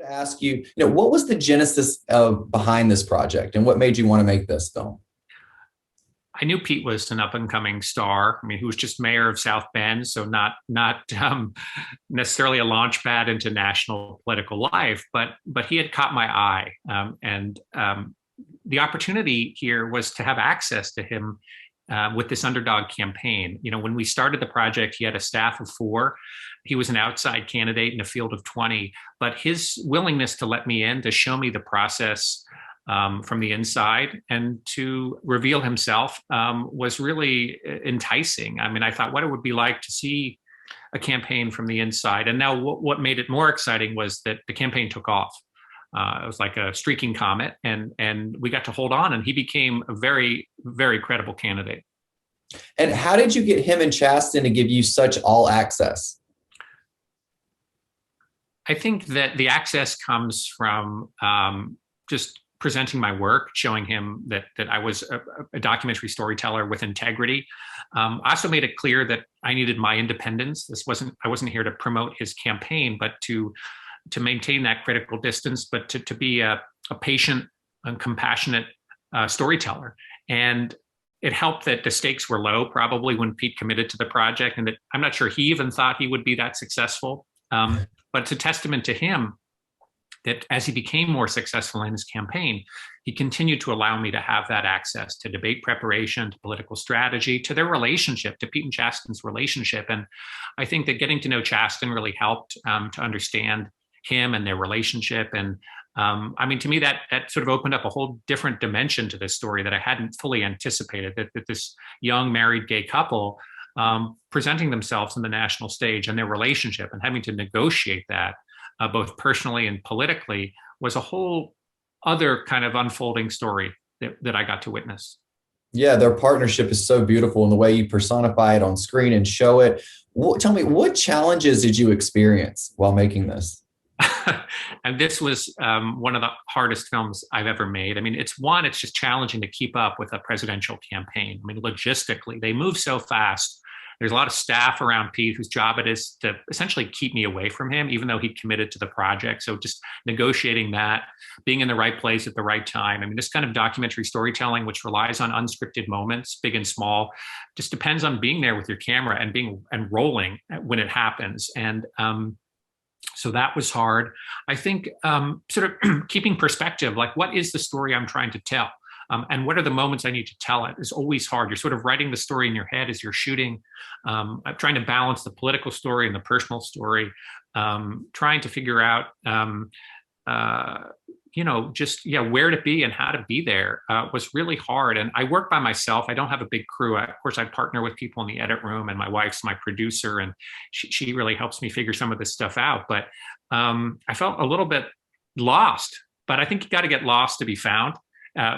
to ask you, what was the genesis of behind this project and what made you want to make this film? I knew Pete was an up and coming star. I mean, he was just mayor of South Bend, so not necessarily a launch pad into national political life, but he had caught my eye, and the opportunity here was to have access to him with this underdog campaign. When we started the project, he had a staff of 4. He was an outside candidate in a field of 20, but his willingness to let me in, to show me the process from the inside and to reveal himself was really enticing. I mean, I thought what it would be like to see a campaign from the inside. And now what made it more exciting was that the campaign took off. It was like a streaking comet, and we got to hold on, and he became a very, very credible candidate. And how did you get him and Chasten to give you such all access? I think that the access comes from just presenting my work, showing him that I was a documentary storyteller with integrity. I also made it clear that I needed my independence. I wasn't here to promote his campaign, but to maintain that critical distance, but to be a patient and compassionate storyteller. And it helped that the stakes were low, probably, when Pete committed to the project, and that I'm not sure he even thought he would be that successful. But it's a testament to him that as he became more successful in his campaign, he continued to allow me to have that access to debate preparation, to political strategy, to their relationship, to Pete and Chasten's relationship. And I think that getting to know Chasten really helped to understand him and their relationship. And I mean, to me, that sort of opened up a whole different dimension to this story that I hadn't fully anticipated, that this young married gay couple presenting themselves on the national stage and their relationship and having to negotiate that both personally and politically was a whole other kind of unfolding story that I got to witness. Yeah, their partnership is so beautiful, and the way you personify it on screen and show it. Tell me, what challenges did you experience while making this? And this was one of the hardest films I've ever made. I mean, it's just challenging to keep up with a presidential campaign. I mean, logistically, they move so fast. There's a lot of staff around Pete whose job it is to essentially keep me away from him, even though he committed to the project. So just negotiating that, being in the right place at the right time. I mean, this kind of documentary storytelling, which relies on unscripted moments, big and small, just depends on being there with your camera and rolling when it happens. And so that was hard. I think sort of keeping perspective, like what is the story I'm trying to tell? And what are the moments I need to tell it is always hard. You're sort of writing the story in your head as you're shooting. I'm trying to balance the political story and the personal story, trying to figure out, where to be and how to be there was really hard. And I work by myself. I don't have a big crew. Of course, I partner with people in the edit room, and my wife's my producer, and she really helps me figure some of this stuff out. But I felt a little bit lost, but I think you got to get lost to be found.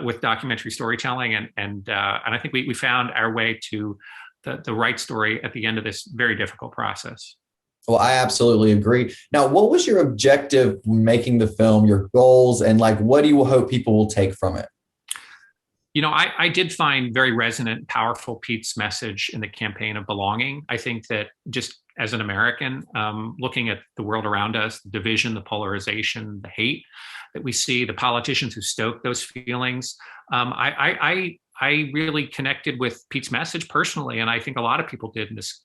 With documentary storytelling, and I think we found our way to the right story at the end of this very difficult process. Well, I absolutely agree. Now, what was your objective when making the film, your goals, and what do you hope people will take from it? I did find very resonant, powerful Pete's message in the campaign of belonging. I think that just as an American, looking at the world around us, the division, the polarization, the hate that we see, the politicians who stoke those feelings, I really connected with Pete's message personally, and I think a lot of people did in this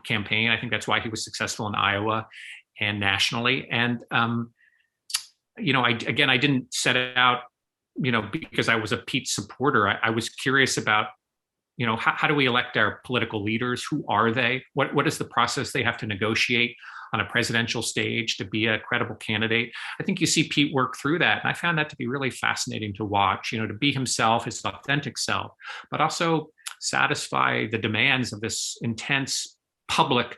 campaign. I think that's why he was successful in Iowa and nationally. And I didn't set it out because I was a Pete supporter. I was curious about, how do we elect our political leaders? Who are they? What is the process they have to negotiate on a presidential stage to be a credible candidate? I think you see Pete work through that. And I found that to be really fascinating to watch, to be himself, his authentic self, but also satisfy the demands of this intense public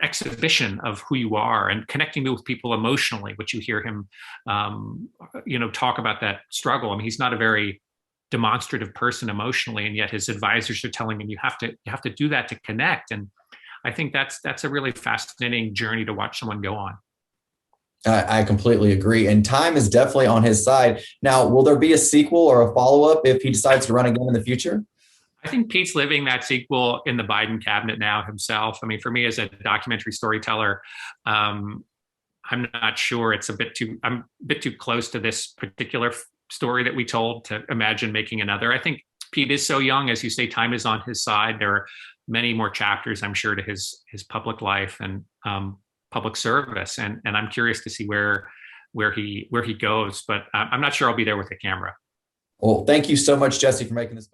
exhibition of who you are and connecting with people emotionally, which you hear him, talk about that struggle. I mean, he's not a very demonstrative person emotionally, and yet his advisors are telling him you have to do that to connect. And I think that's a really fascinating journey to watch someone go on. I completely agree. And time is definitely on his side. Now, will there be a sequel or a follow-up if he decides to run again in the future? I think Pete's living that sequel in the Biden cabinet now himself. I mean, for me as a documentary storyteller, I'm not sure. I'm a bit too close to this particular story that we told to imagine making another. I think Pete is so young, as you say, time is on his side. There are many more chapters, I'm sure, to his public life and public service, and I'm curious to see where he goes. But I'm not sure I'll be there with the camera. Well, thank you so much, Jesse, for making this.